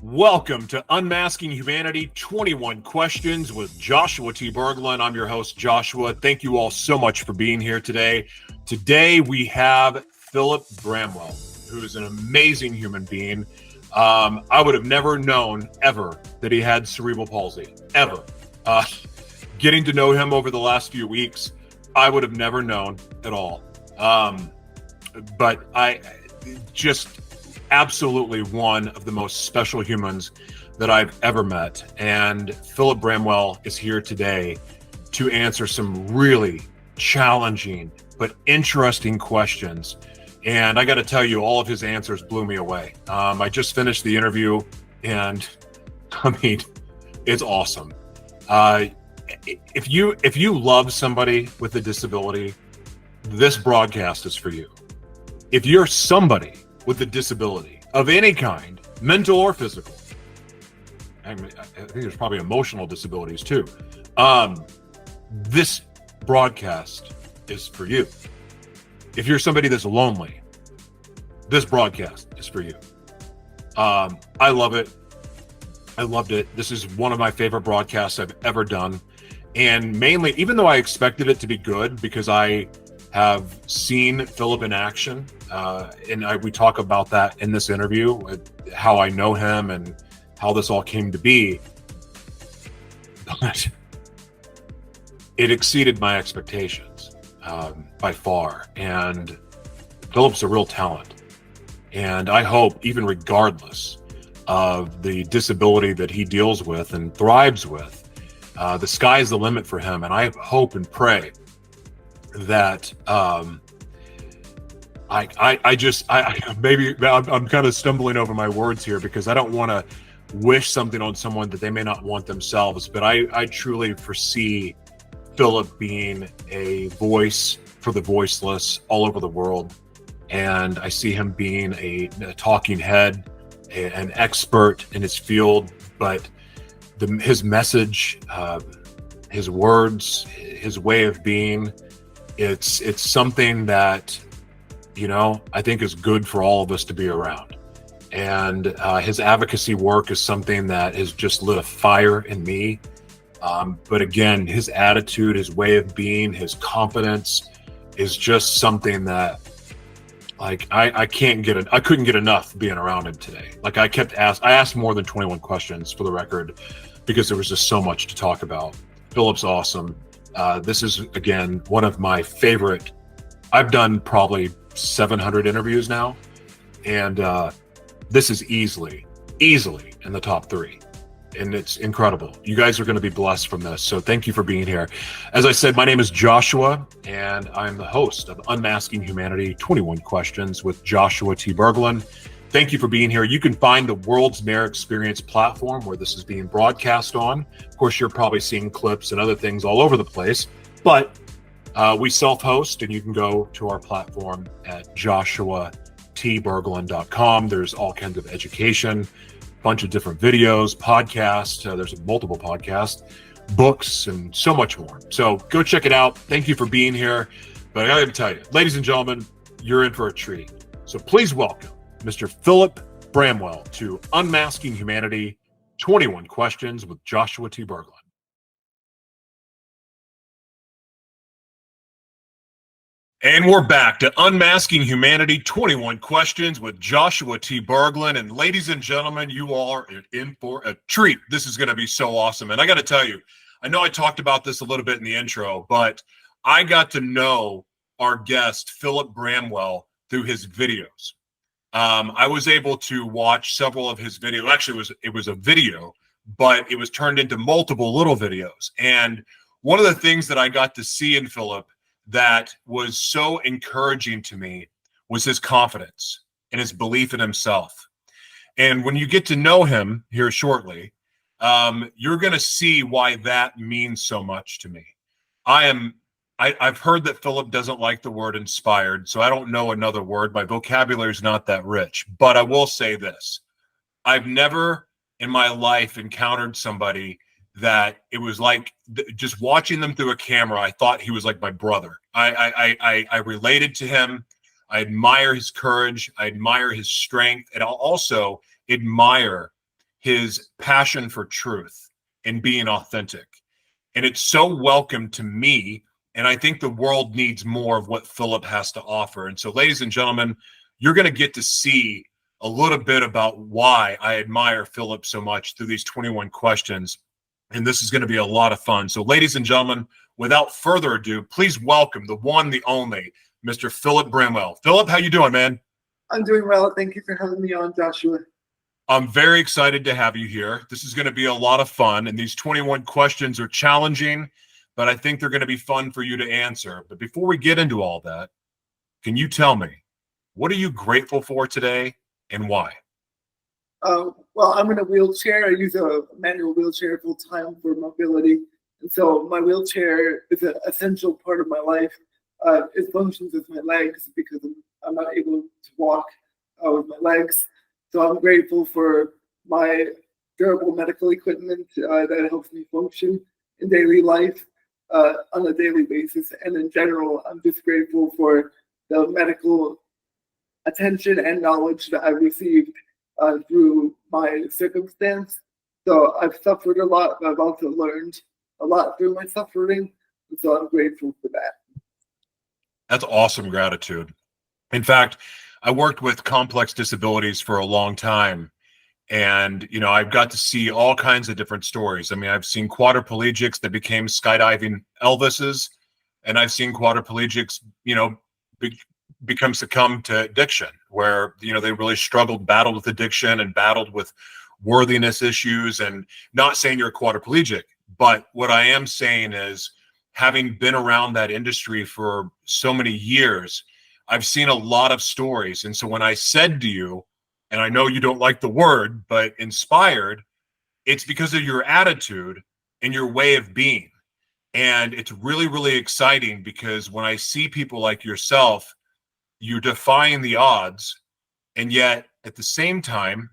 Welcome to Unmasking Humanity, 21 Questions with Joshua T. Berglan. I'm your host, Joshua. Thank you all so much for being here today. Today we have Phillip Bramwell, who is an amazing human being. I would have never known ever that he had cerebral palsy, ever. Getting to know him over the last few weeks, I would have never known at all. But I just absolutely one of the most special humans that I've ever met. And Phillip Bramwell is here today to answer some really challenging but interesting questions. And I got to tell you, all of his answers blew me away. I just finished the interview and I mean, it's awesome. If you love somebody with a disability, this broadcast is for you. If you're somebody with a disability of any kind, mental or physical, I think there's probably emotional disabilities too, this broadcast is for you. If you're somebody that's lonely, this broadcast is for you. I love it. I loved it. This is one of my favorite broadcasts I've ever done. And mainly, even though I expected it to be good, because I have seen Phillip in action, and we talk about that in this interview, how I know him and how this all came to be. But it exceeded my expectations by far. And Phillip's a real talent. And I hope, even regardless of the disability that he deals with and thrives with, the sky's the limit for him. And I hope and pray that I'm kind of stumbling over my words here because I don't want to wish something on someone that they may not want themselves, but I truly foresee Phillip being a voice for the voiceless all over the world. And I see him being a talking head, an expert in his field, but his message, his words, his way of being, it's something that, I think is good for all of us to be around. And his advocacy work is something that has just lit a fire in me. But again, his attitude, his way of being, his confidence is just something that, like, I couldn't get enough being around him today. Like, I asked more than 21 questions, for the record, because there was just so much to talk about. Phillip's awesome. This is, again, one of my favorite. I've done probably 700 interviews now, and this is easily in the top 3. And it's incredible. You guys are going to be blessed from this. So thank you for being here. As I said, my name is Joshua, and I'm the host of Unmasking Humanity, 21 Questions with Joshua T. Berglan. Thank you for being here. You can find the World's Near Experience platform where this is being broadcast on. Of course, you're probably seeing clips and other things all over the place, but we self-host, and you can go to our platform at joshuatberglan.com. There's all kinds of education, bunch of different videos, podcasts. There's multiple podcasts, books, and so much more. So go check it out. Thank you for being here. But I got to tell you, ladies and gentlemen, you're in for a treat. So please welcome Mr. Phillip Bramwell to Unmasking Humanity, 21 Questions with Joshua T. Berglan. And we're back to Unmasking Humanity, 21 Questions with Joshua T. Berglan. And ladies and gentlemen, you are in for a treat. This is going to be so awesome. And I got to tell you, I know I talked about this a little bit in the intro, but I got to know our guest, Phillip Bramwell, through his videos. I was able to watch several of his videos. Actually, it was a video, but it was turned into multiple little videos. And one of the things that I got to see in Phillip that was so encouraging to me was his confidence and his belief in himself. And when you get to know him here shortly, you're going to see why that means so much to me. I've heard that Phillip doesn't like the word inspired, so I don't know another word. My vocabulary is not that rich, but I will say this. I've never in my life encountered somebody that it was like just watching them through a camera. I thought he was like my brother. I related to him. I admire his courage. I admire his strength. And I'll also admire his passion for truth and being authentic. And it's so welcome to me. And I think the world needs more of what Phillip has to offer. And so, ladies and gentlemen, you're going to get to see a little bit about why I admire Phillip so much through these 21 questions. And this is going to be a lot of fun. So, ladies and gentlemen, without further ado, please welcome the one, the only, Mr. Phillip Bramwell. Phillip, how you doing, man? I'm doing well. Thank you for having me on, Joshua. I'm very excited to have you here. This is going to be a lot of fun. And these 21 questions are challenging, but I think they're going to be fun for you to answer. But before we get into all that, can you tell me, what are you grateful for today and why? Well, I'm in a wheelchair. I use a manual wheelchair full time for mobility. And so my wheelchair is an essential part of my life. It functions as my legs because I'm not able to walk with my legs. So I'm grateful for my durable medical equipment that helps me function in daily life on a daily basis. And in general, I'm just grateful for the medical attention and knowledge that I've received through my circumstance. So I've suffered a lot, but I've also learned a lot through my suffering. And so I'm grateful for that. That's awesome gratitude. In fact, I worked with complex disabilities for a long time. And, you know, I've got to see all kinds of different stories. I mean, I've seen quadriplegics that became skydiving Elvises, and I've seen quadriplegics, you know, succumb to addiction, where, you know, they really struggled, battled with addiction and battled with worthiness issues. And not saying you're a quadriplegic, but what I am saying is, having been around that industry for so many years, I've seen a lot of stories. And so when I said to you, and I know you don't like the word, but inspired, it's because of your attitude and your way of being. And it's really, really exciting because when I see people like yourself, you're defying the odds, and yet at the same time,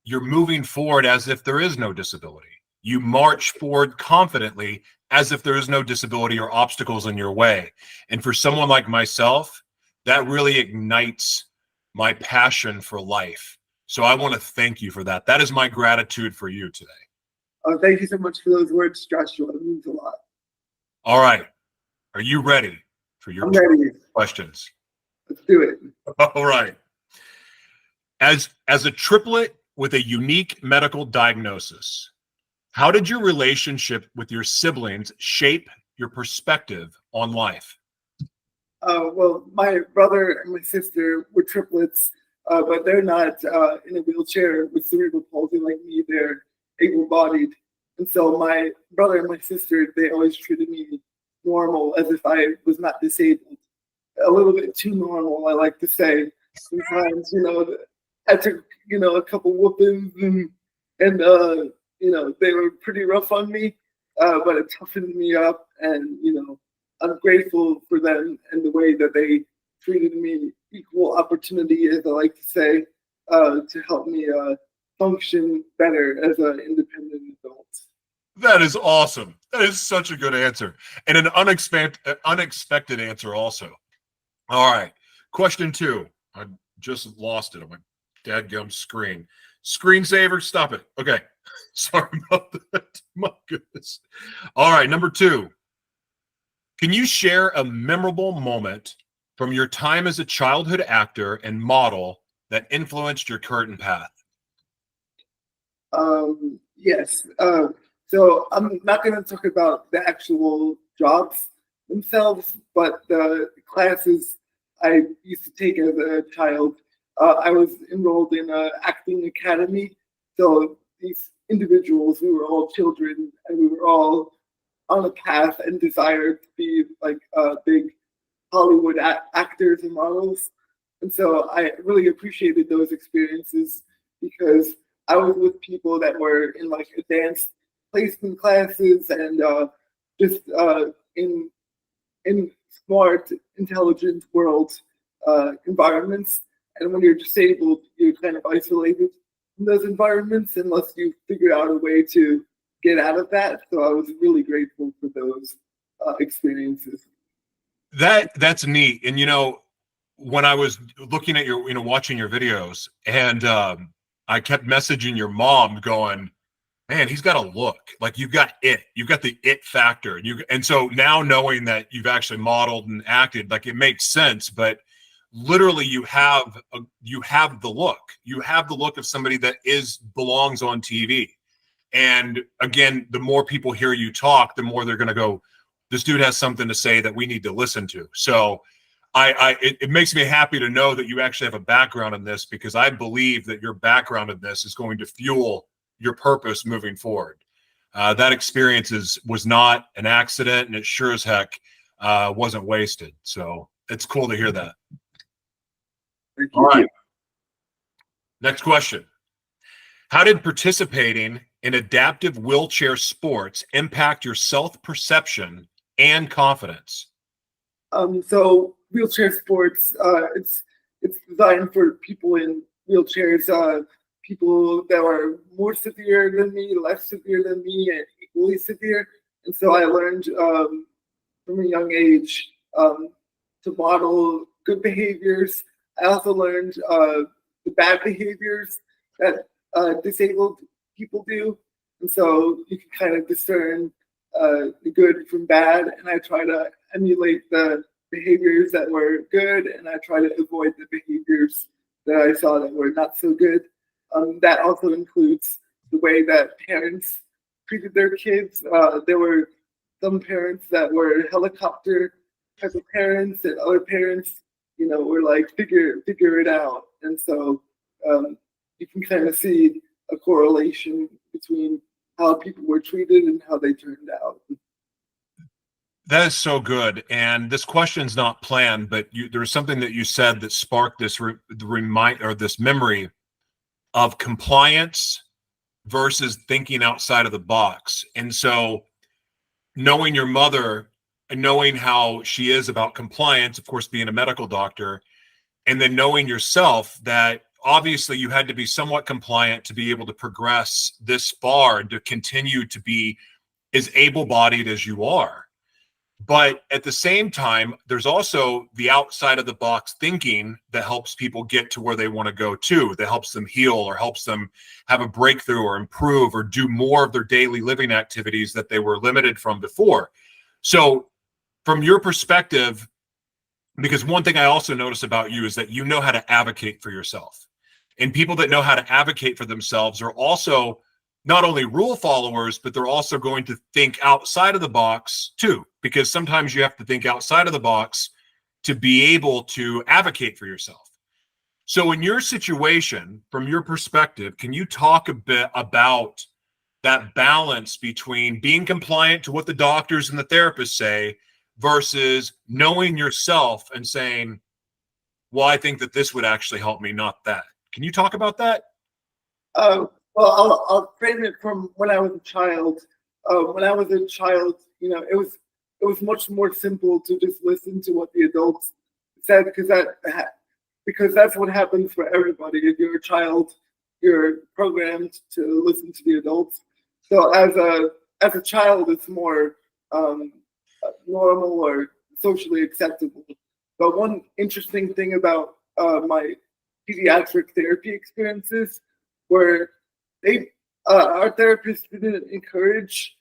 you're moving forward as if there is no disability. You march forward confidently as if there is no disability or obstacles in your way. And for someone like myself, that really ignites my passion for life. So I want to thank you for that. That is my gratitude for you today. Oh, thank you so much for those words, Joshua. It means a lot. All right. Are you ready for your questions? Let's do it. All right. As a triplet with a unique medical diagnosis, how did your relationship with your siblings shape your perspective on life? Well, my brother and my sister were triplets, but they're not in a wheelchair with cerebral palsy like me. They're able-bodied. And so my brother and my sister, they always treated me normal, as if I was not disabled. A little bit too normal, I like to say. Sometimes, you know, I took, you know, a couple whoopings and you know, they were pretty rough on me, but it toughened me up. And, you know, I'm grateful for them and the way that they treated me equal opportunity, as I like to say, to help me function better as an independent adult. That is awesome. That is such a good answer, and an unexpected answer also. All right. Question 2. I just lost it on my dadgum screen. Screensaver, stop it. Okay. Sorry about that. My goodness. All right. Number 2. Can you share a memorable moment from your time as a childhood actor and model that influenced your current path? Yes. So I'm not going to talk about the actual jobs themselves, but the classes I used to take as a child. I was enrolled in an acting academy. So these individuals, we were all children, and we were all on a path and desired to be like big Hollywood actors and models. And so I really appreciated those experiences because I was with people that were in like advanced placement classes and just in smart, intelligent world environments. And when you're disabled, you're kind of isolated in those environments unless you figure out a way to get out of that. So I was really grateful for those experiences. That's neat. And, you know, when I was looking at your, you know, watching your videos, and I kept messaging your mom going, man, he's got a look. Like you've got the it factor. And so now knowing that you've actually modeled and acted, like it makes sense, but literally you have the look. You have the look of somebody that belongs on TV. And again, the more people hear you talk, the more they're going to go, this dude has something to say that we need to listen to. So it makes me happy to know that you actually have a background in this, because I believe that your background in this is going to fuel your purpose moving forward. That experience was not an accident, and it sure as heck wasn't wasted. So it's cool to hear that. All right. Next question. How did participating in adaptive wheelchair sports impact your self-perception and confidence? So wheelchair sports, it's designed for people in wheelchairs, people that are more severe than me, less severe than me, and equally severe. And so I learned from a young age to model good behaviors. I also learned the bad behaviors that disabled people do. And so you can kind of discern the good from bad. And I try to emulate the behaviors that were good, and I try to avoid the behaviors that I saw that were not so good. That also includes the way that parents treated their kids. There were some parents that were helicopter type of parents, and other parents, were like, figure it out. And so you can kind of see a correlation between how people were treated and how they turned out. That is so good. And this question's not planned, but there was something that you said that sparked this this memory of compliance versus thinking outside of the box. And so knowing your mother and knowing how she is about compliance, of course, being a medical doctor, and then knowing yourself that obviously you had to be somewhat compliant to be able to progress this far and to continue to be as able-bodied as you are. But at the same time, there's also the outside of the box thinking that helps people get to where they want to go to, that helps them heal or helps them have a breakthrough or improve or do more of their daily living activities that they were limited from before. So from your perspective, because one thing I also notice about you is that you know how to advocate for yourself. And people that know how to advocate for themselves are also not only rule followers, but they're also going to think outside of the box too, because sometimes you have to think outside of the box to be able to advocate for yourself. So in your situation, from your perspective, can you talk a bit about that balance between being compliant to what the doctors and the therapists say versus knowing yourself and saying, well, I think that this would actually help me, not that. Can you talk about that? Well, I'll frame it from when I was a child. When I was a child, it was much more simple to just listen to what the adults said, because that's what happens for everybody. If you're a child, you're programmed to listen to the adults. So as a child, it's more normal or socially acceptable. But one interesting thing about my pediatric therapy experiences were our therapists didn't encourage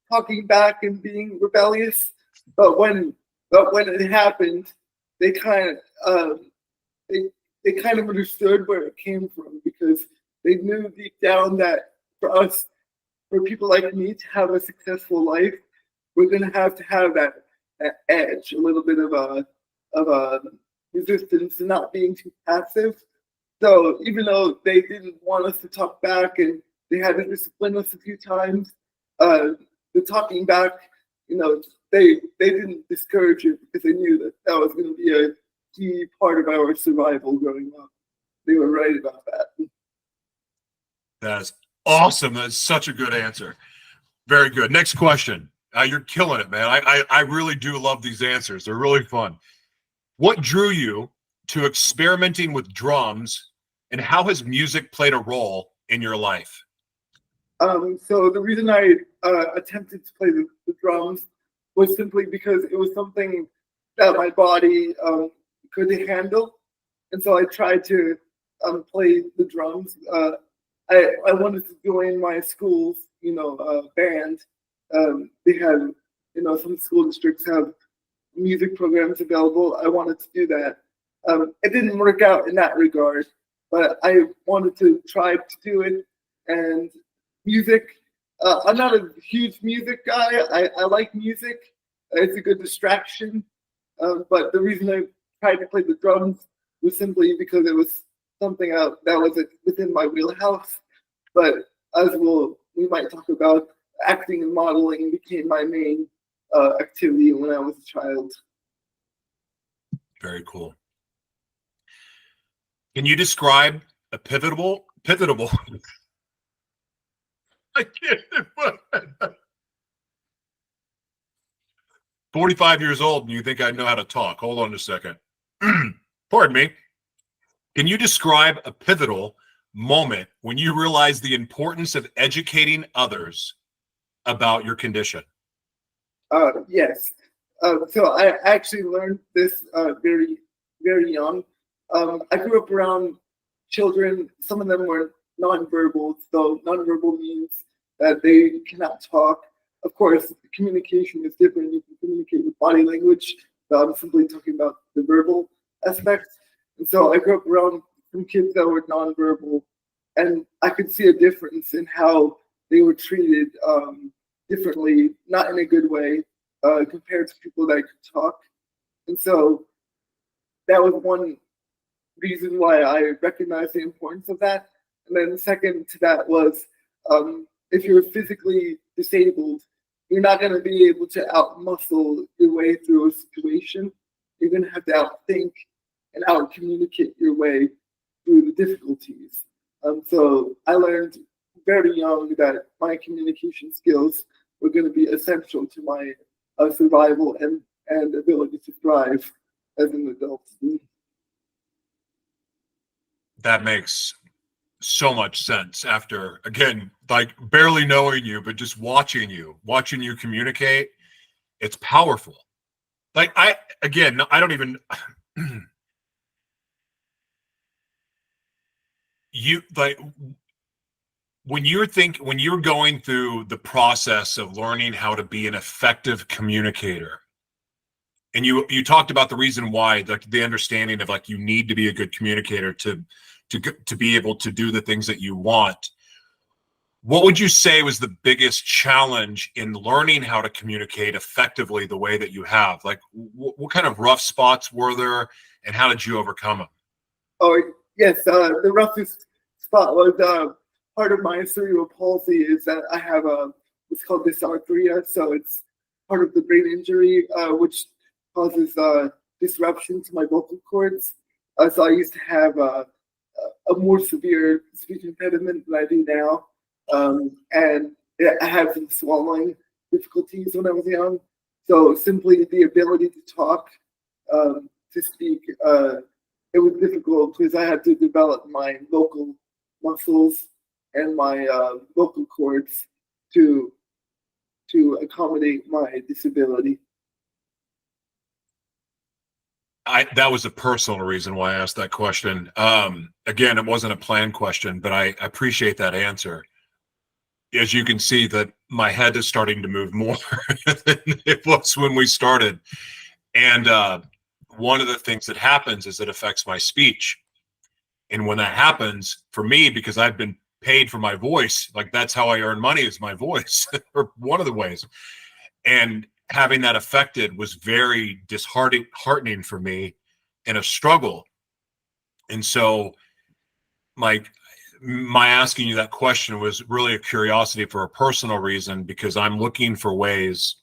talking back and being rebellious, but when it happened, they kind of understood where it came from, because they knew deep down that for people like me to have a successful life, we're going to have that edge, a little bit of a resistance to not being too passive. So even though they didn't want us to talk back and they had to discipline us a few times, the talking back, they didn't discourage it, because they knew that was going to be a key part of our survival growing up. They were right about that. That's awesome. That's such a good answer. Very good. Next question. You're killing it, man. I really do love these answers. They're really fun. What drew you to experimenting with drums, and how has music played a role in your life? So the reason I attempted to play the drums was simply because it was something that my body could handle. And so I tried to play the drums. I wanted to join my school's, band. They have, some school districts have music programs available. I wanted to do that. It didn't work out in that regard, but I wanted to try to do it. And music, I'm not a huge music guy. I like music. It's a good distraction. But the reason I tried to play the drums was simply because it was something that was within my wheelhouse. But as we might talk about, acting and modeling became my main activity when I was a child. Very cool. Can you describe a pivotal? I can't. 45 years old, and you think I know how to talk? Hold on a second. Pardon me. Can you describe a pivotal moment when you realized the importance of educating others about your condition? Yes. So I actually learned this very, very young. I grew up around children. Some of them were nonverbal. So nonverbal means that they cannot talk. Of course, communication is different. You can communicate with body language, but I'm simply talking about the verbal aspect. And so I grew up around some kids that were nonverbal, and I could see a difference in how they were treated differently, not in a good way, compared to people that could talk. And so that was one reason why I recognized the importance of that. And then the second to that was if you're physically disabled, you're not going to be able to outmuscle your way through a situation. You're going to have to outthink and out-communicate your way through the difficulties. So I learned very young that my communication skills were going to be essential to my survival and ability to thrive as an adult. That makes so much sense after, again, like barely knowing you, but just watching you communicate. It's powerful. Like I don't even you like when you're going through the process of learning how to be an effective communicator, and you talked about the reason why, like the understanding of like you need to be a good communicator to be able to do the things that you want. What would you say was the biggest challenge in learning how to communicate effectively the way that you have? Like what kind of rough spots were there, and how did you overcome them? Oh, yes. The roughest spot was part of my cerebral palsy is that I have what's called dysarthria. So it's part of the brain injury, which causes disruption to my vocal cords. So I used to have a more severe speech impediment than I do now. And I had some swallowing difficulties when I was young. So simply the ability to talk, to speak, it was difficult because I had to develop my vocal muscles and my vocal cords to accommodate my disability. That was a personal reason why I asked that question. Again, it wasn't a planned question, but I appreciate that answer. As you can see, that my head is starting to move more than it was when we started. And one of the things that happens is it affects my speech. And when that happens, for me, because I've been paid for my voice, like that's how I earn money, is my voice, or one of the ways. And having that affected was very disheartening for me, and a struggle. And so my asking you that question was really a curiosity for a personal reason, because I'm looking for ways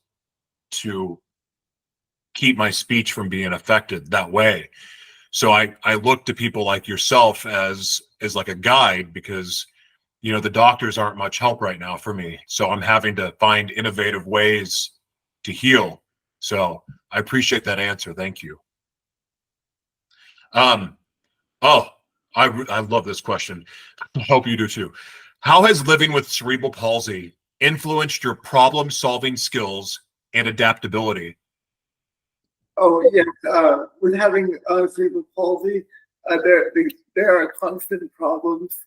to keep my speech from being affected that way. So I look to people like yourself as like a guide, because the doctors aren't much help right now for me. So I'm having to find innovative ways to heal. So I appreciate that answer. Thank you. I love this question. I hope you do too. How has living with cerebral palsy influenced your problem-solving skills and adaptability? Oh, yes. With having cerebral palsy, there are constant problems,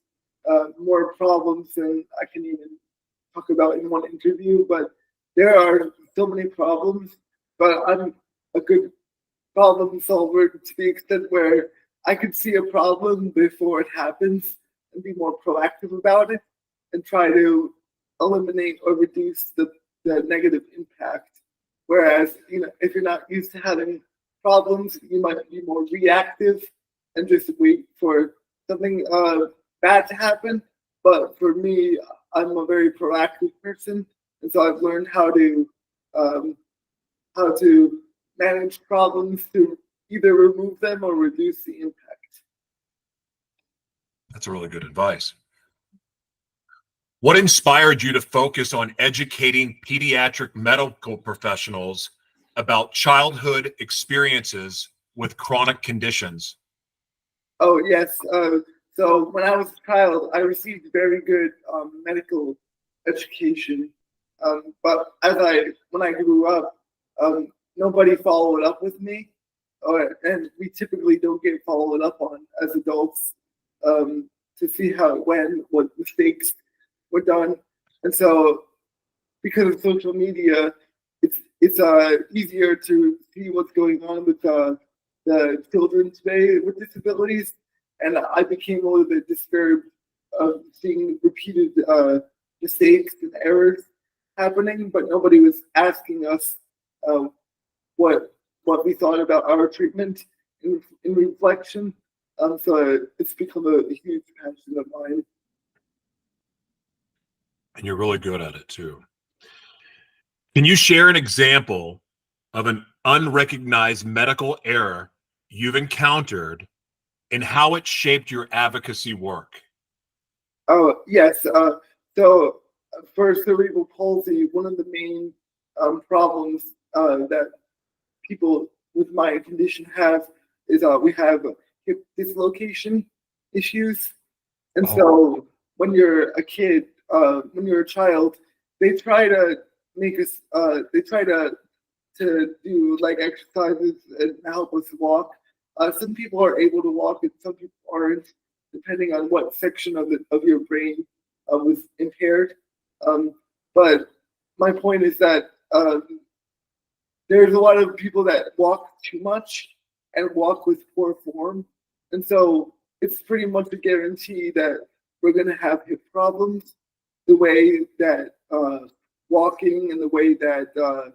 more problems than I can even talk about in one interview. But there are so many problems. But I'm a good problem solver to the extent where I could see a problem before it happens and be more proactive about it and try to eliminate or reduce the negative impact. Whereas, if you're not used to having problems, you might be more reactive and just wait for something bad to happen. But for me, I'm a very proactive person, and so I've learned how to manage problems to either remove them or reduce the impact. That's really good advice. What inspired you to focus on educating pediatric medical professionals about childhood experiences with chronic conditions? Oh, yes. So when I was a child, I received very good medical education. But when I grew up, nobody followed up with me, and we typically don't get followed up on as adults to see how it went, what mistakes were done. And so, because of social media, it's easier to see what's going on with the children today with disabilities. And I became a little bit disturbed of seeing repeated mistakes and errors happening, but nobody was asking us what we thought about our treatment in reflection. So it's become a huge passion of mine. And you're really good at it too. Can you share an example of an unrecognized medical error you've encountered and how it shaped your advocacy work? Oh, yes. So for cerebral palsy, one of the main problems that people with my condition have is we have hip dislocation issues. And so when you're a kid, when you're a child, they try to make us, they try to do like exercises and help us walk. Some people are able to walk and some people aren't, depending on what section of your brain was impaired. But my point is that there's a lot of people that walk too much and walk with poor form. And so it's pretty much a guarantee that we're going to have hip problems. The way that walking and the way that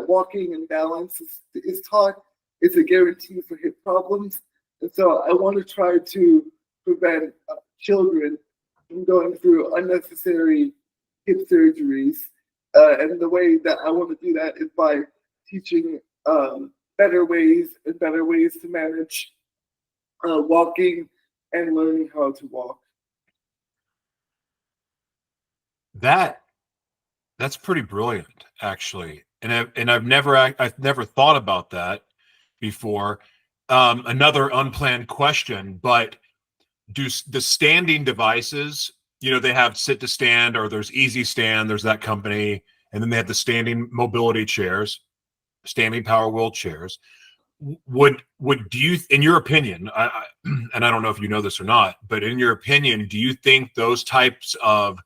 walking and balance is taught is a guarantee for hip problems. And so I want to try to prevent children from going through unnecessary hip surgeries. And the way that I want to do that is by teaching better ways to manage walking and learning how to walk. That's pretty brilliant, actually. And I've never thought about that before. Another unplanned question, but do the standing devices, they have sit to stand, or there's Easy Stand, there's that company, and then they have the standing mobility chairs, standing power wheelchairs. Would do you, in your opinion, and I don't know if you know this or not, but in your opinion, do you think those types of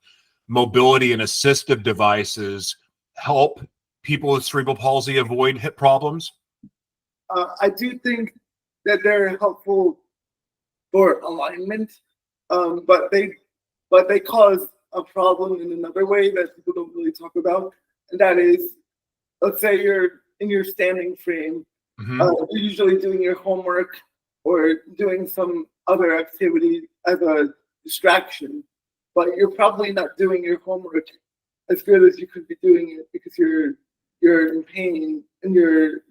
mobility and assistive devices help people with cerebral palsy avoid hip problems? I do think that they're helpful for alignment, but they cause a problem in another way that people don't really talk about, and that is, let's say you're in your standing frame, you're usually doing your homework or doing some other activity as a distraction, but you're probably not doing your homework as good as you could be doing it because you're in pain and you're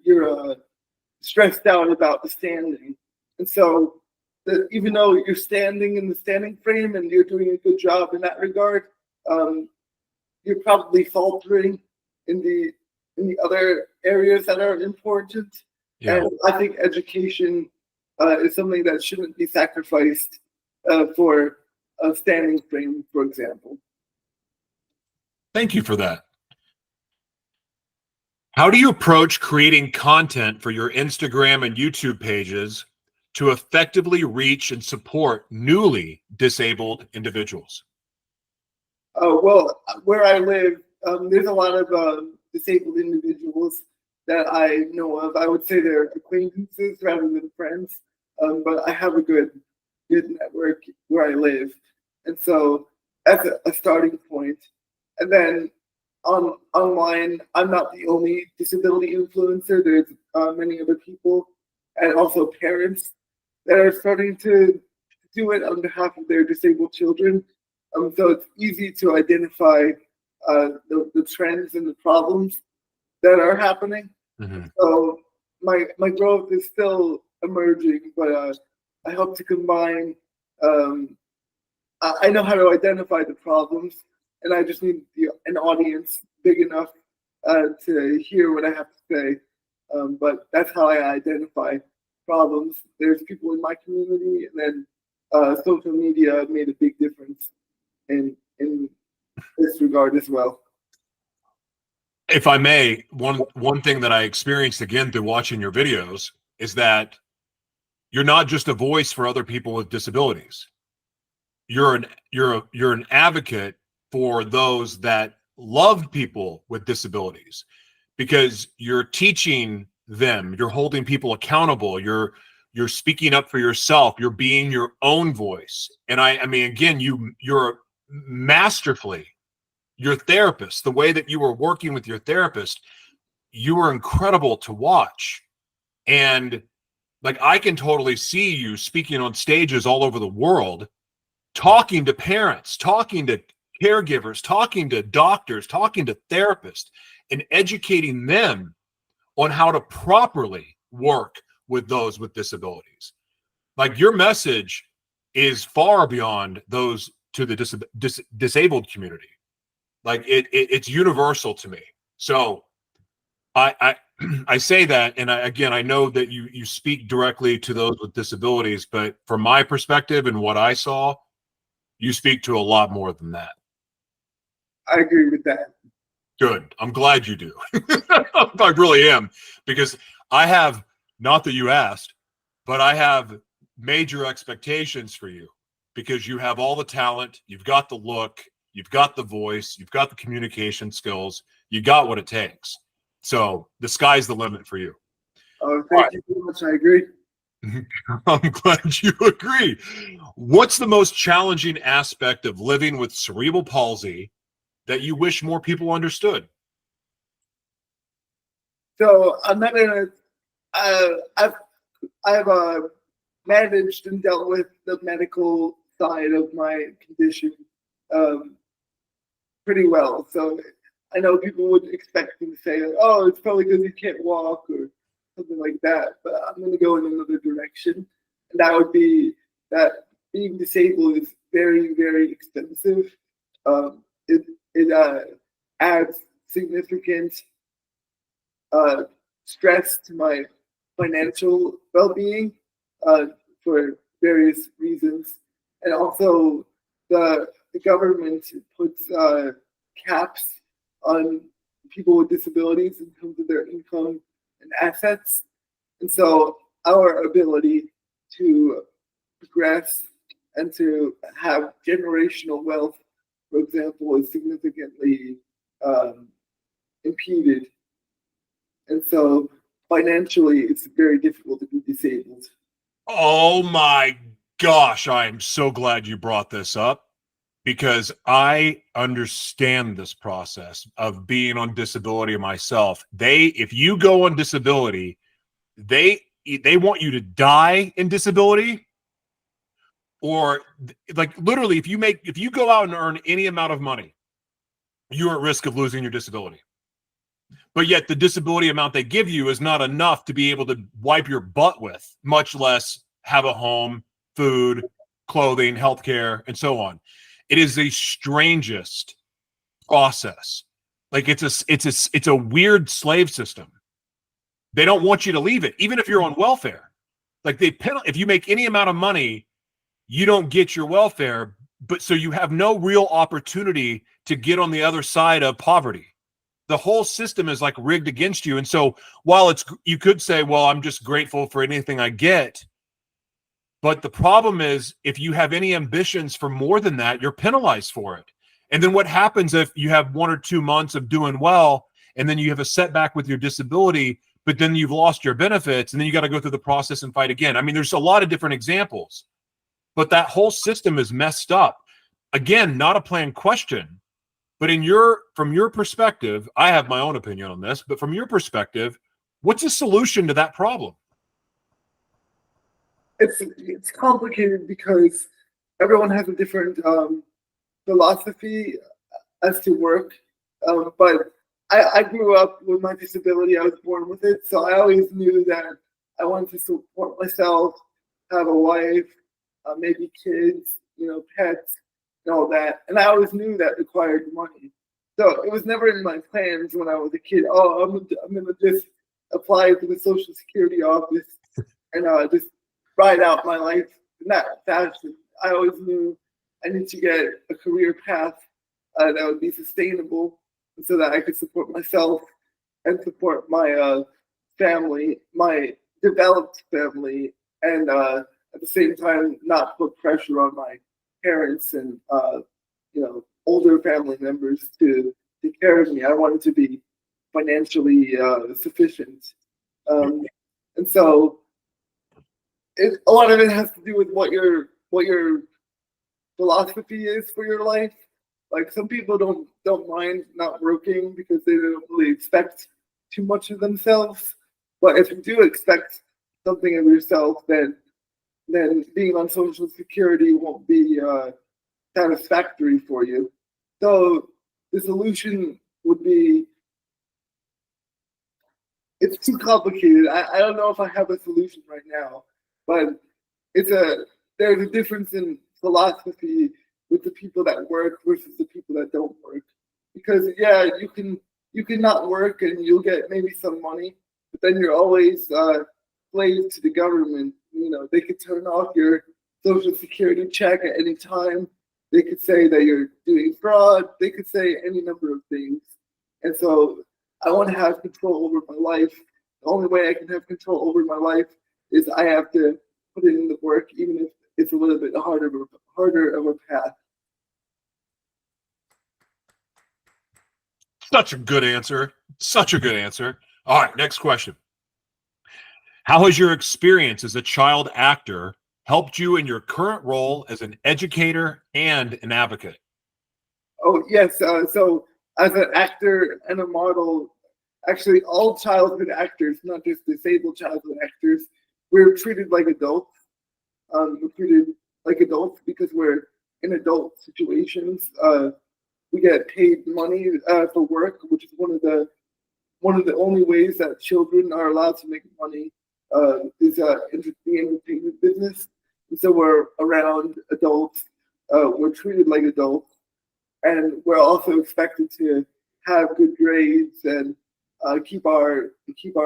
stressed out about the standing. And so even though you're standing in the standing frame and you're doing a good job in that regard, you're probably faltering in the other areas that are important. Yeah. And I think education is something that shouldn't be sacrificed for a standing frame, for example. Thank you for that. How do you approach creating content for your Instagram and YouTube pages to effectively reach and support newly disabled individuals? Well, where I live, there's a lot of disabled individuals that I know of. I would say they're acquaintances rather than friends, but I have a good network where I live, and so that's a starting point. And then online, I'm not the only disability influencer. There's many other people, and also parents that are starting to do it on behalf of their disabled children. So it's easy to identify the trends and the problems that are happening. Mm-hmm. So my growth is still emerging, but I hope to combine. I know how to identify the problems, and I just need an audience big enough to hear what I have to say. But that's how I identify problems. There's people in my community, and then social media made a big difference in this regard as well. If I may, one thing that I experienced again through watching your videos is that you're not just a voice for other people with disabilities. You're an advocate for those that love people with disabilities, because you're teaching them, you're holding people accountable, you're speaking up for yourself, you're being your own voice. And I mean, again, you're masterfully, your therapist, the way that you were working with your therapist, you were incredible to watch. And like, I can totally see you speaking on stages all over the world, talking to parents, talking to caregivers, talking to doctors, talking to therapists, and educating them on how to properly work with those with disabilities. Like, your message is far beyond those to the disabled community. Like, it's universal to me. So I say that, and I know that you speak directly to those with disabilities, but from my perspective and what I saw, you speak to a lot more than that. I agree with that. Good. I'm glad you do. I really am, because I have, not that you asked, but I have major expectations for you, because you have all the talent, you've got the look, you've got the voice, you've got the communication skills, you got what it takes. So the sky's the limit for you. Oh, thank you so much. I agree. I'm glad you agree. What's the most challenging aspect of living with cerebral palsy that you wish more people understood? So I'm not gonna. I've managed and dealt with the medical side of my condition pretty well. So I know people would expect me to say, "Oh, it's probably because you can't walk," or something like that. But I'm going to go in another direction, and that would be that being disabled is very, very expensive. It adds significant stress to my financial well-being for various reasons, and also the government puts caps on people with disabilities in terms of their income and assets, and so our ability to progress and to have generational wealth, for example, is significantly impeded. And so financially, it's very difficult to be disabled. Oh my gosh, I am so glad you brought this up, because I understand this process of being on disability myself. If you go on disability, they want you to die in disability, or like literally, if you go out and earn any amount of money, you're at risk of losing your disability. But yet the disability amount they give you is not enough to be able to wipe your butt with, much less have a home, food, clothing, healthcare, and so on. It is the strangest process. Like, it's a weird slave system. They don't want you to leave it, even if you're on welfare. Like, if you make any amount of money, you don't get your welfare, but so you have no real opportunity to get on the other side of poverty. The whole system is like rigged against you. And so while you could say, well, I'm just grateful for anything I get, But the problem is, if you have any ambitions for more than that, you're penalized for it. And then what happens if you have 1 or 2 months of doing well, and then you have a setback with your disability, but then you've lost your benefits, and then you got to go through the process and fight again? I mean, there's a lot of different examples, but that whole system is messed up. Again, not a planned question, but from your perspective, I have my own opinion on this, but from your perspective, what's the solution to that problem? It's complicated because everyone has a different philosophy as to work. But I grew up with my disability. I was born with it, so I always knew that I wanted to support myself, have a wife, maybe kids, pets, and all that. And I always knew that required money. So it was never in my plans when I was a kid. Oh, I'm gonna just apply to the Social Security office and just ride out my life in that fashion. I always knew I need to get a career path that would be sustainable so that I could support myself and support my family, my developed family, and at the same time not put pressure on my parents and older family members to take care of me. I wanted to be financially sufficient, and so a lot of it has to do with what your philosophy is for your life. Like, some people don't mind not working because they don't really expect too much of themselves. But if you do expect something of yourself, then being on Social Security won't be satisfactory for you. So the solution would be, it's too complicated. I don't know if I have a solution right now, but there's a difference in philosophy with the people that work versus the people that don't work. Because you can not work and you'll get maybe some money, but then you're always slave to the government. They could turn off your Social Security check at any time. They could say that you're doing fraud. They could say any number of things. And so I want to have control over my life. The only way I can have control over my life is I have to put in the work, even if it's a little bit harder of a path. Such a good answer. Such a good answer. All right, next question. How has your experience as a child actor helped you in your current role as an educator and an advocate? Oh, yes. So as an actor and a model, actually all childhood actors, not just disabled childhood actors, we're treated like adults. We're treated like adults because we're in adult situations. We get paid money for work, which is one of the only ways that children are allowed to make money is the entertainment business. And so we're around adults. We're treated like adults, and we're also expected to have good grades and keep our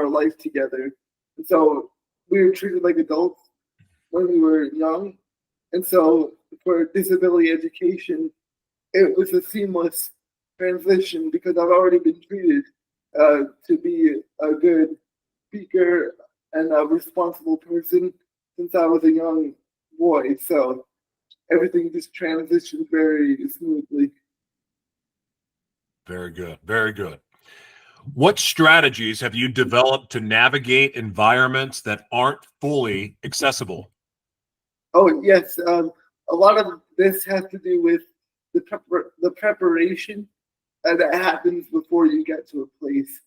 life together. And so we were treated like adults when we were young. And so for disability education, it was a seamless transition because I've already been treated to be a good speaker and a responsible person since I was a young boy. So everything just transitioned very smoothly. Very good. Very good. What strategies have you developed to navigate environments that aren't fully accessible? Oh, yes. A lot of this has to do with the preparation that happens before you get to a place.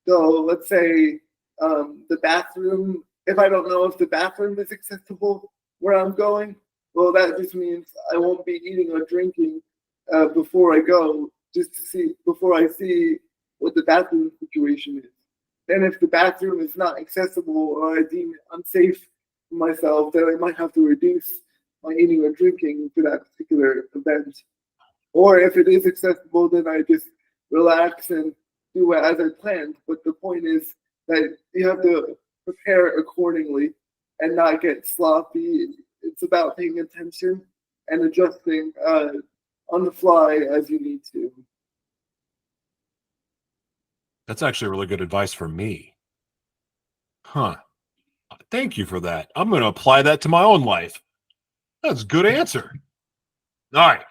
So let's say the bathroom, if I don't know if the bathroom is accessible where I'm going, well, that just means I won't be eating or drinking before I go, just to see, before I see what the bathroom situation is. And if the bathroom is not accessible or I deem it unsafe for myself, then I might have to reduce my eating or drinking for that particular event. Or if it is accessible, then I just relax and do it as I planned. But the point is that you have to prepare accordingly and not get sloppy. It's about paying attention and adjusting on the fly as you need to. That's actually really good advice for me. Huh. Thank you for that. I'm going to apply that to my own life. That's a good answer. All right.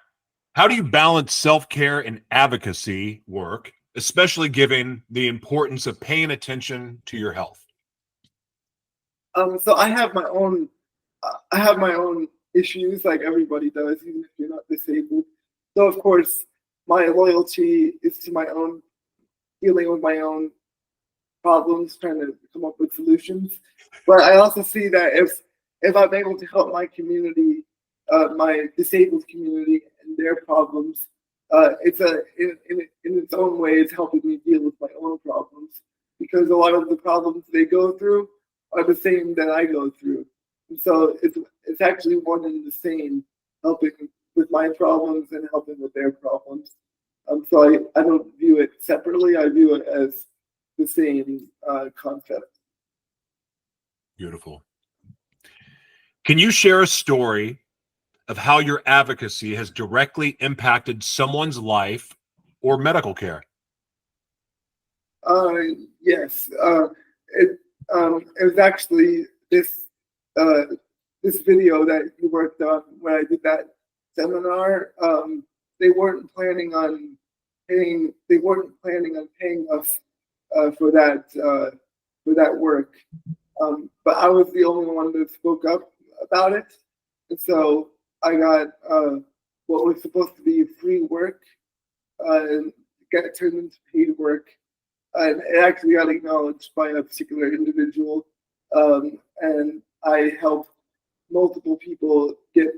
How do you balance self-care and advocacy work, especially given the importance of paying attention to your health? So I have my own issues, like everybody does, even if you're not disabled. So of course, my loyalty is to my own dealing with my own problems, trying to come up with solutions. But I also see that if I'm able to help my community, my disabled community, and their problems, it's in its own way, it's helping me deal with my own problems, because a lot of the problems they go through are the same that I go through, and so it's actually one and the same, helping with my problems and helping with their problems. So I don't view it separately. I view it as the same concept. Beautiful. Can you share a story of how your advocacy has directly impacted someone's life or medical care? Uh, yes. It was actually this video that you worked on when I did that seminar. They weren't planning on paying. They weren't planning on paying us for that work. But I was the only one that spoke up about it, and so I got what was supposed to be free work and got turned into paid work. And it actually got acknowledged by a particular individual. And I helped multiple people get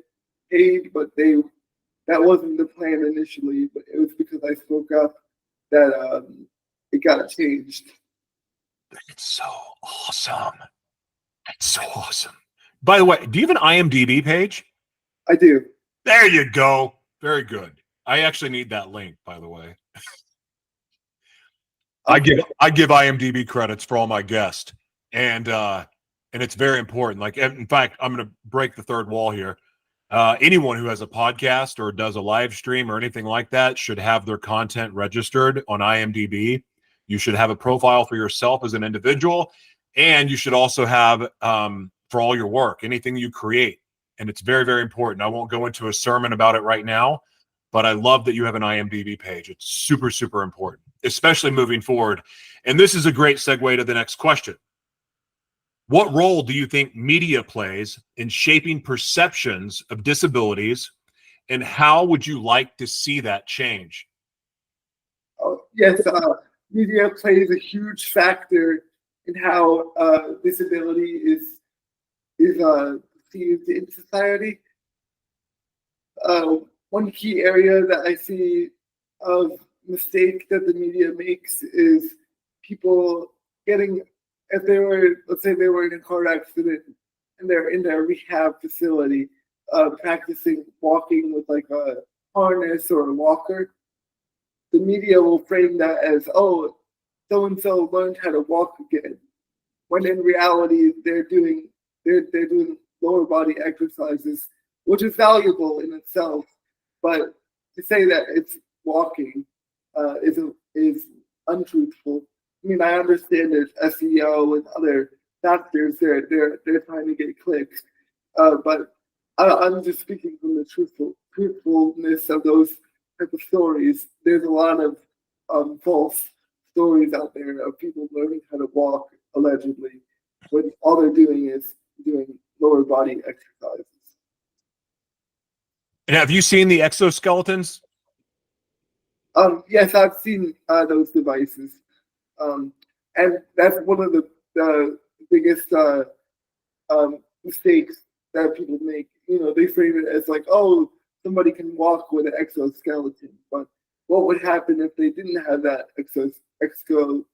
paid, but that wasn't the plan initially. But it was because I spoke up that it got changed. It's so awesome. It's so awesome. By the way, do you have an IMDb page? I do. There you go. Very good. I actually need that link, by the way. I give IMDb credits for all my guests, and it's very important. Like, in fact, I'm going to break the third wall here. Anyone who has a podcast or does a live stream or anything like that should have their content registered on IMDb. You should have a profile for yourself as an individual, and you should also have for all your work, anything you create. And it's very, very important. I won't go into a sermon about it right now, but I love that you have an IMDb page. It's super, super important, especially moving forward. And this is a great segue to the next question. What role do you think media plays in shaping perceptions of disabilities, and how would you like to see that change? Yes, media plays a huge factor in how disability is perceived in society. One key area that I see of mistake that the media makes is people getting, if they were, let's say they were in a car accident and they're in their rehab facility, practicing walking with like a harness or a walker, the media will frame that as, oh, so-and-so learned how to walk again. When in reality, they're doing lower body exercises, which is valuable in itself. But to say that it's walking is untruthful. I mean, I understand there's SEO and other factors. They're trying to get clicks, but I'm just speaking from the truthfulness of those type of stories. There's a lot of false stories out there of people learning how to walk allegedly, when all they're doing is doing lower body exercises. And have you seen the exoskeletons? Yes, I've seen those devices, and that's one of the biggest mistakes that people make. You know, they frame it as like, oh, somebody can walk with an exoskeleton, but what would happen if they didn't have that exoskeleton?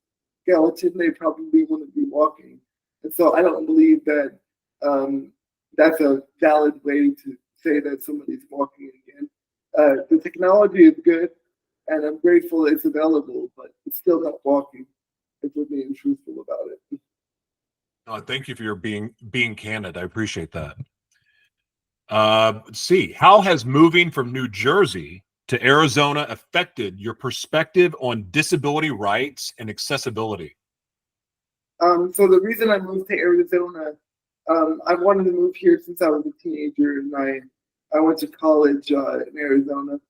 They probably wouldn't be walking, and so I don't believe that that's a valid way to say that somebody's walking again. The technology is good, and I'm grateful it's available, but it's still not walking, if we're being truthful about it. Thank you for your being candid. I appreciate that. Let's see. How has moving from New Jersey to Arizona affected your perspective on disability rights and accessibility? So the reason I moved to Arizona I've wanted to move here since I was a teenager, and I went to college in Arizona.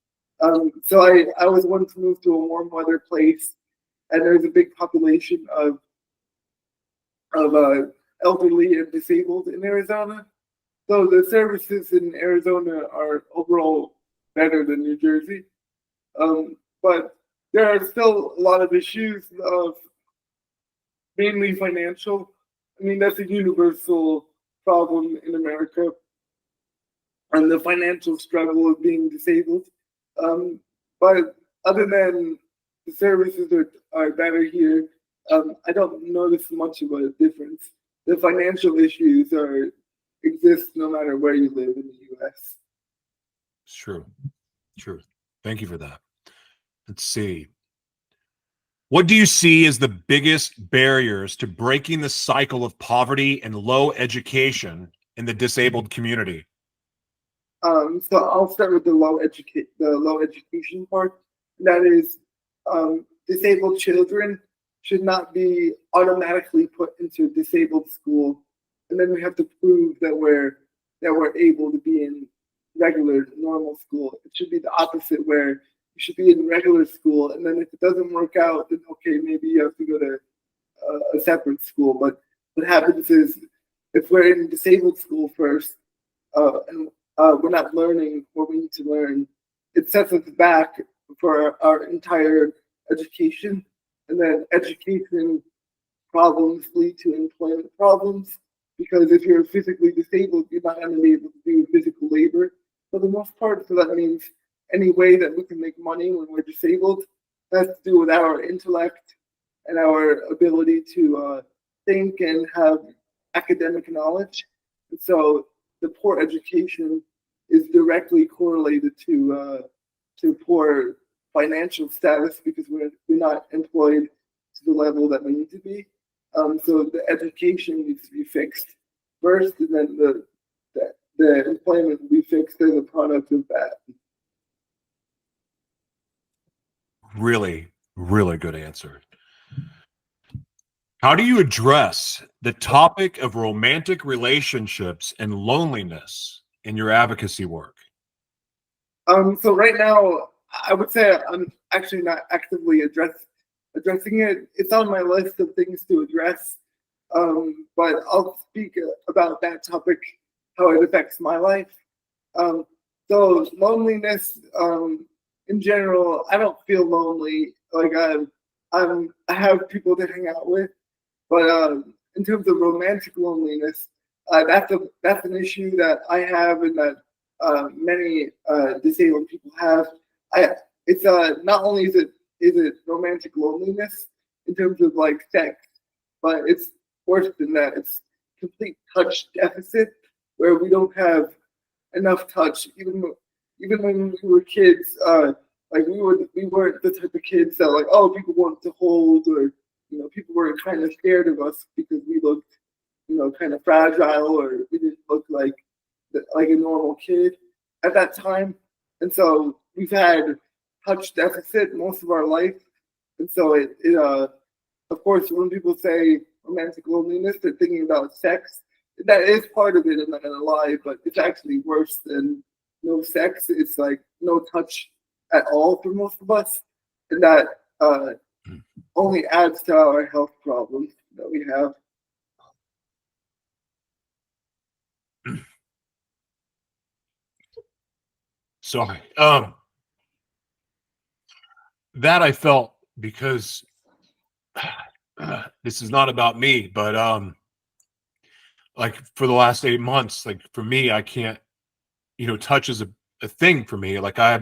So I always wanted to move to a warm weather place, and there's a big population of elderly and disabled in Arizona. So the services in Arizona are overall better than New Jersey. But there are still a lot of issues of mainly financial. I mean, that's a universal problem in America, and the financial struggle of being disabled. But other than the services are better here, I don't notice much of a difference. The financial issues exist no matter where you live in the U.S. It's true. True. Thank you for that. Let's see. What do you see as the biggest barriers to breaking the cycle of poverty and low education in the disabled community? So I'll start with the low education part. That is, disabled children should not be automatically put into a disabled school, and then we have to prove that we're able to be in regular normal school. It should be the opposite, where you should be in regular school, and then if it doesn't work out, then okay, maybe you have to go to a separate school. But what happens is, if we're in disabled school first, and we're not learning what we need to learn, it sets us back for our entire education. And then education problems lead to employment problems, because if you're physically disabled, you're not going to be able to do physical labor for the most part. So that means any way that we can make money when we're disabled has to do with our intellect and our ability to think and have academic knowledge. And so the poor education is directly correlated to poor financial status, because we're not employed to the level that we need to be. So the education needs to be fixed first, and then the employment will be fixed as a product of that. Really, really good answer. How do you address the topic of romantic relationships and loneliness in your advocacy work? So right now, I would say I'm actually not actively addressing it. It's on my list of things to address, but I'll speak about that topic, how it affects my life. So loneliness, in general, I don't feel lonely. Like I have people to hang out with, but in terms of romantic loneliness, that's an issue that I have, and that many disabled people have. It's not only is it romantic loneliness in terms of like sex, but it's worse than that. It's complete touch deficit, where we don't have enough touch. Even when we were kids, like we weren't the type of kids that like, oh, people wanted to hold, or people were kind of scared of us because we looked kind of fragile, or we didn't look like a normal kid at that time. And so we've had touch deficit most of our life. And so it of course, when people say romantic loneliness, they're thinking about sex. That is part of it, I'm not gonna lie, but it's actually worse than no sex. It's like no touch at all for most of us. And that only adds to our health problems that we have. Sorry. That I felt, because this is not about me, but like for the last 8 months, like for me, I can't, touch is a thing for me. Like I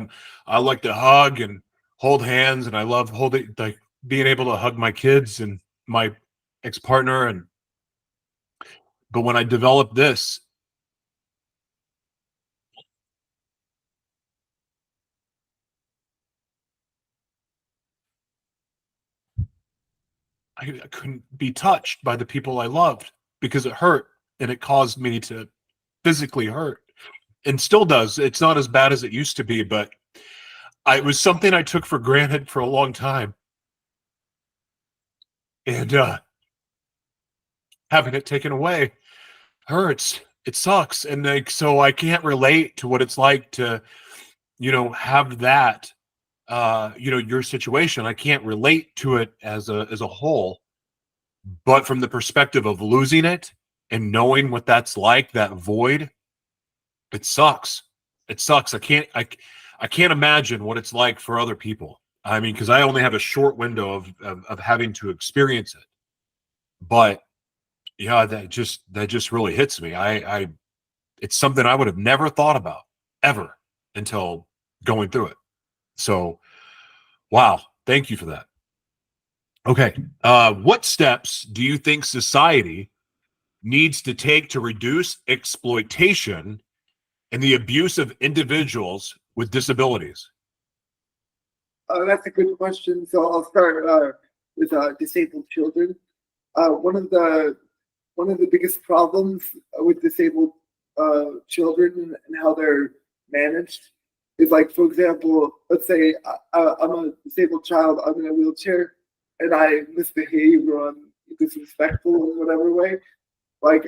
like to hug and hold hands, and I love holding, like being able to hug my kids and my ex-partner. But when I developed this, I couldn't be touched by the people I loved, because it hurt, and it caused me to physically hurt, and still does. It's not as bad as it used to be, but it was something I took for granted for a long time. And having it taken away hurts. It sucks. And like, so I can't relate to what it's like to, have that, your situation. I can't relate to it as a whole, but from the perspective of losing it and knowing what that's like, that void, it sucks. It sucks. I can't imagine what it's like for other people. I mean, because I only have a short window of having to experience it. But yeah, that just really hits me. It's something I would have never thought about ever until going through it. So, wow, thank you for that. Okay, what steps do you think society needs to take to reduce exploitation and the abuse of individuals with disabilities? That's a good question. So I'll start with disabled children. One of the biggest problems with disabled children and how they're managed is, like, for example, let's say I'm a disabled child, I'm in a wheelchair, and I misbehave or I'm disrespectful in whatever way. Like,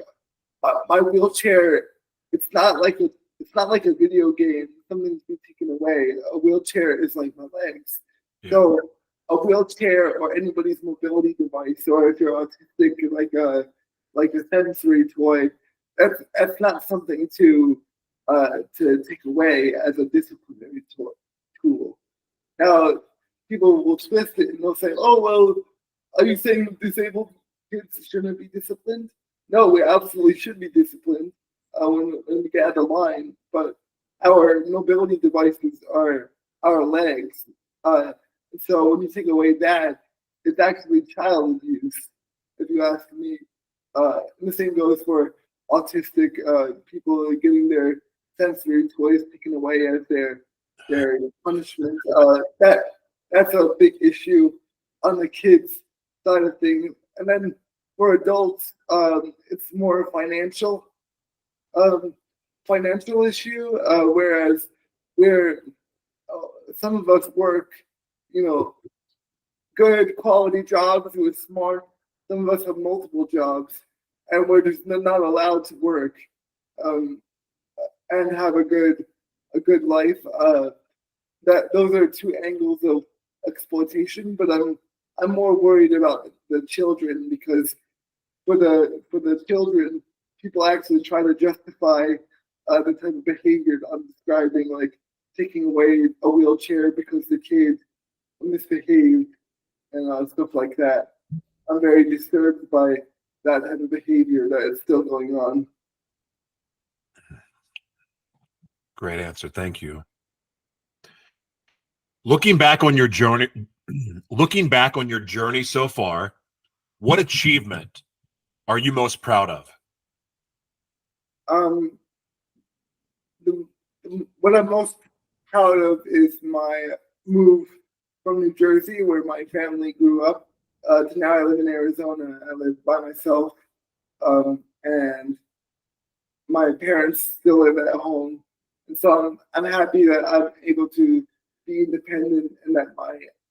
my wheelchair, it's not like a video game. Something's been taken away. A wheelchair is like my legs. Yeah. So a wheelchair or anybody's mobility device, or if you're autistic, like a sensory toy, that's not something to take away as a disciplinary tool. Now, people will twist it and they'll say, "Oh, well, are you saying disabled kids shouldn't be disciplined?" No, we absolutely should be disciplined when we get out of line. But our mobility devices are our legs. So when you take away that, it's actually child abuse, if you ask me. And the same goes for autistic people getting their sensory toys taken away as their punishment. That's a big issue on the kids' side of things. And then for adults, it's more financial issue. Whereas where some of us work, good quality jobs with smart. Some of us have multiple jobs, and we're just not allowed to work and have a good life. That those are two angles of exploitation. But I'm more worried about the children, because for the children, people actually try to justify the type of behavior that I'm describing, like taking away a wheelchair because the kid misbehaved and stuff like that. I'm very disturbed by that type of behavior that is still going on. Great answer. Thank you. Looking back on your journey so far, what achievement are you most proud of? What I'm most proud of is my move from New Jersey, where my family grew up, to now I live in Arizona. I live by myself, and my parents still live at home, and so I'm happy that I'm able to be independent, and that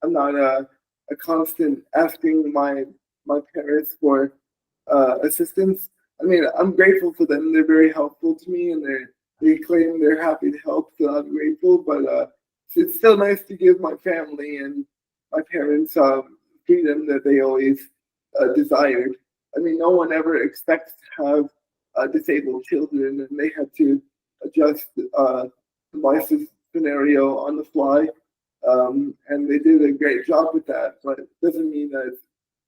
I'm not a constant asking my parents for assistance. I mean, I'm grateful for them. They're very helpful to me, and they claim they're happy to help, so I'm grateful. But it's still nice to give my family and my parents freedom that they always desired. I mean, no one ever expects to have disabled children, and they had to adjust my scenario on the fly, and they did a great job with that. But it doesn't mean that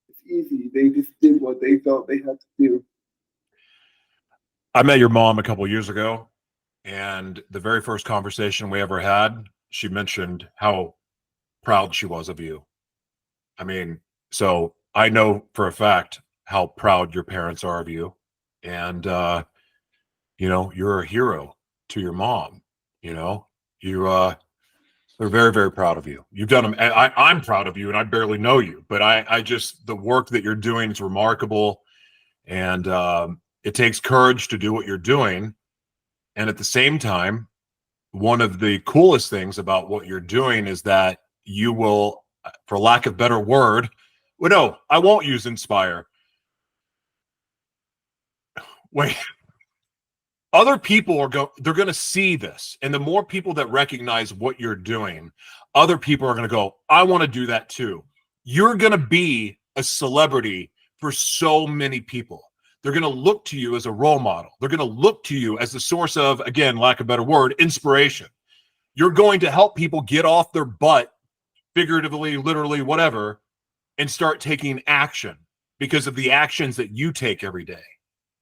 it's easy. They just did what they felt they had to do. I met your mom a couple of years ago, and the very first conversation we ever had, she mentioned how proud she was of you. I mean, so I know for a fact how proud your parents are of you. And, you're a hero to your mom. They're very, very proud of you. You've done them. I'm proud of you, and I barely know you, but I just, the work that you're doing is remarkable. And it takes courage to do what you're doing. And at the same time, one of the coolest things about what you're doing is that you will, for lack of a better word, no, I won't use inspire. Wait, other people they're going to see this. And the more people that recognize what you're doing, other people are going to go, I want to do that too. You're going to be a celebrity for so many people. They're going to look to you as a role model. They're going to look to you as the source of, again, lack of a better word, inspiration. You're going to help people get off their butt, figuratively, literally, whatever, and start taking action because of the actions that you take every day.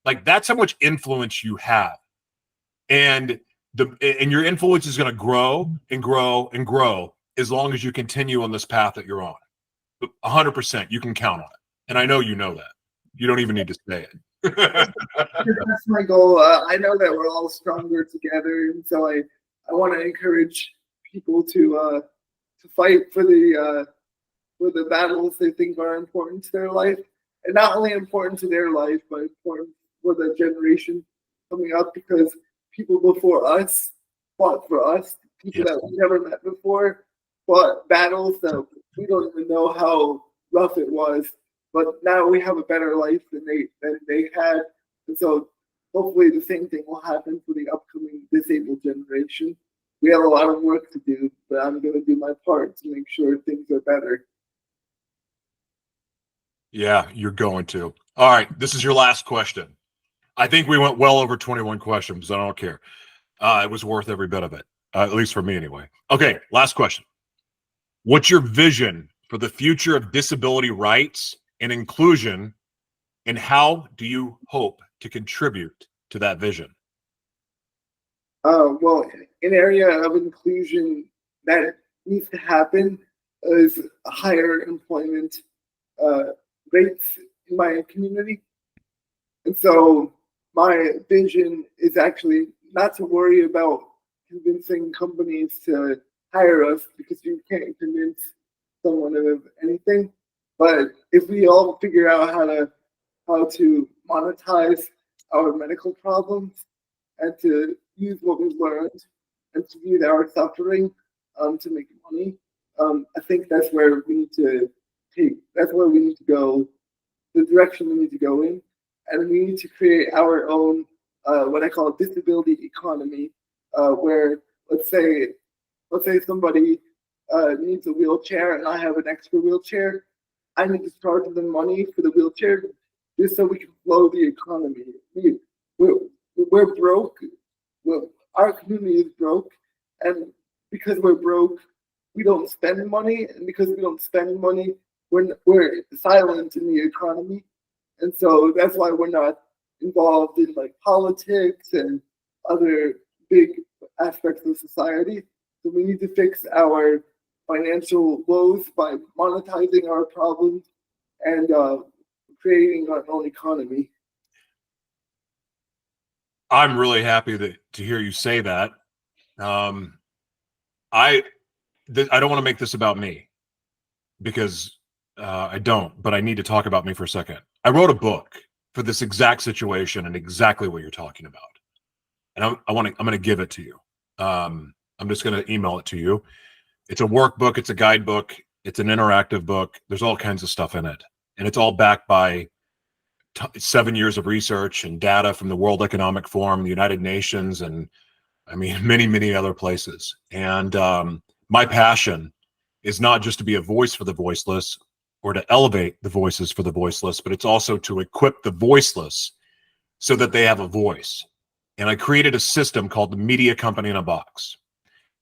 Like, that's how much influence you have. And your influence is going to grow and grow and grow as long as you continue on this path that you're on. 100%, you can count on it. And I know you know that. You don't even need to say it. That's my goal. I know that we're all stronger together, and so I want to encourage people to fight for the battles they think are important to their life, and not only important to their life, but important for the generation coming up, because people before us fought for us. People that we never met before fought battles that we don't even know how rough it was. But now we have a better life than they had. And so hopefully the same thing will happen for the upcoming disabled generation. We have a lot of work to do, but I'm going to do my part to make sure things are better. Yeah, you're going to. All right, this is your last question. I think we went well over 21 questions. I don't care. It was worth every bit of it, at least for me anyway. Okay, last question. What's your vision for the future of disability rights and inclusion, and how do you hope to contribute to that vision? Well, an area of inclusion that needs to happen is higher employment rates in my community. And so my vision is actually not to worry about convincing companies to hire us, because you can't convince someone of anything. But if we all figure out how to monetize our medical problems and to use what we've learned and to use our suffering to make money, I think that's where we need to go, the direction we need to go in. And we need to create our own, what I call a disability economy, where let's say somebody needs a wheelchair and I have an extra wheelchair. I need to charge them money for the wheelchair just so we can flow the economy. We're broke. Our community is broke, and because we're broke, we don't spend money, and because we don't spend money, we're silent in the economy, and so that's why we're not involved in like politics and other big aspects of society. So we need to fix our financial woes by monetizing our problems and creating our own economy. I'm really happy to hear you say that. I don't want to make this about me, because I don't, but I need to talk about me for a second. I wrote a book for this exact situation and exactly what you're talking about. And I'm going to give it to you. I'm just going to email it to you. It's a workbook. It's a guidebook. It's an interactive book. There's all kinds of stuff in it. And it's all backed by 7 years of research and data from the World Economic Forum, the United Nations, and I mean, many, many other places. And my passion is not just to be a voice for the voiceless or to elevate the voices for the voiceless, but it's also to equip the voiceless so that they have a voice. And I created a system called the Media Company in a Box.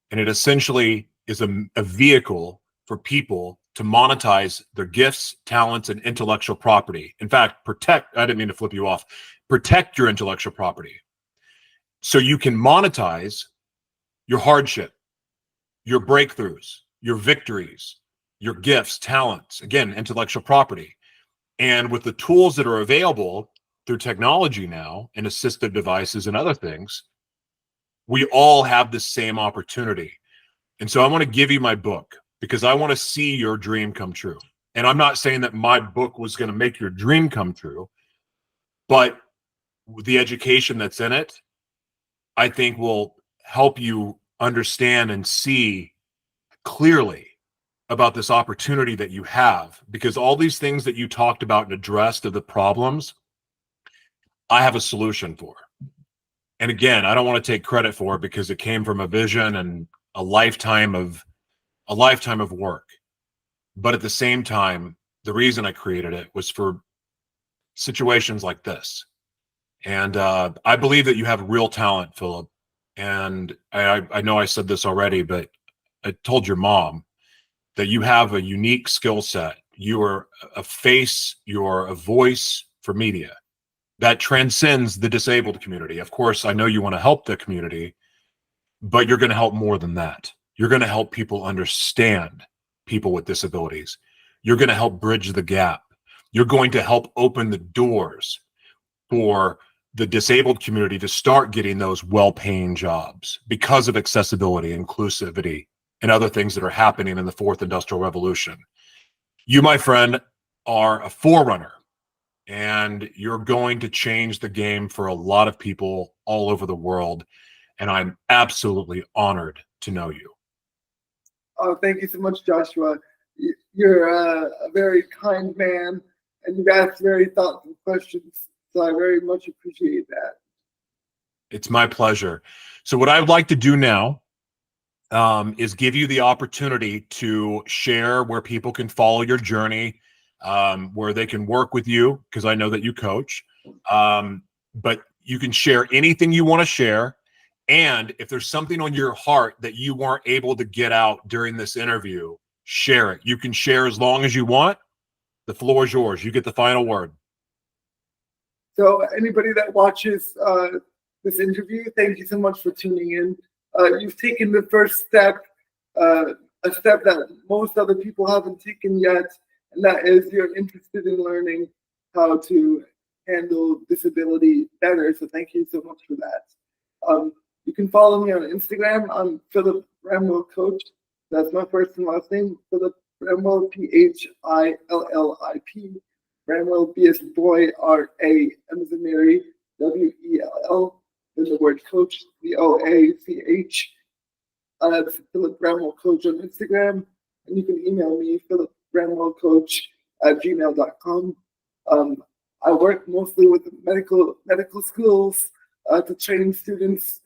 And it essentially is a vehicle for people to monetize their gifts, talents, and intellectual property. In fact, I didn't mean to flip you off, protect your intellectual property so you can monetize your hardship, your breakthroughs, your victories, your gifts, talents, again, intellectual property. And with the tools that are available through technology now and assistive devices and other things, we all have the same opportunity. And so I want to give you my book because I want to see your dream come true. And I'm not saying that my book was going to make your dream come true, but the education that's in it, I think will help you understand and see clearly about this opportunity that you have, because all these things that you talked about and addressed of the problems, I have a solution for. And again, I don't want to take credit for it because it came from a vision and a lifetime of work. But at the same time, the reason I created it was for situations like this. And I believe that you have real talent, Phillip. And I know I said this already, but I told your mom that you have a unique skill set. You are a face, you're a voice for media that transcends the disabled community. Of course, I know you want to help the community, but you're going to help more than that. You're going to help people understand people with disabilities. You're going to help bridge the gap. You're going to help open the doors for the disabled community to start getting those well-paying jobs because of accessibility, inclusivity, and other things that are happening in the fourth industrial revolution. You, my friend, are a forerunner, and you're going to change the game for a lot of people all over the world. And I'm absolutely honored to know you. Oh, thank you so much, Joshua. You're a very kind man, and you've asked very thoughtful questions. So I very much appreciate that. It's my pleasure. So what I'd like to do now is give you the opportunity to share where people can follow your journey, where they can work with you, because I know that you coach. But you can share anything you want to share. And if there's something on your heart that you weren't able to get out during this interview, share it. You can share as long as you want. The floor is yours. You get the final word. So anybody that watches this interview, thank you so much for tuning in. You've taken the first step, a step that most other people haven't taken yet, and that is you're interested in learning how to handle disability better. So thank you so much for that. You can follow me on Instagram. I'm Phillip Bramwell Coach. That's my first and last name, Phillip Bramwell, Phillip. Bramwell, B as in boy, R-A, M as in Mary, W-E-L-L, then the word coach, V-O-A-C-H. That's Phillip Bramwell Coach on Instagram. And you can email me, philipbramwellcoach@gmail.com. I work mostly with medical schools to train students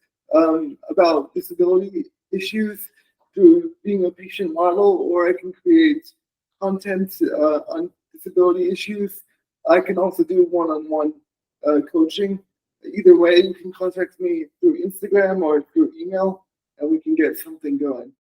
about disability issues through being a patient model, or I can create content on disability issues. I can also do one-on-one coaching. Either way, you can contact me through Instagram or through email, and we can get something going.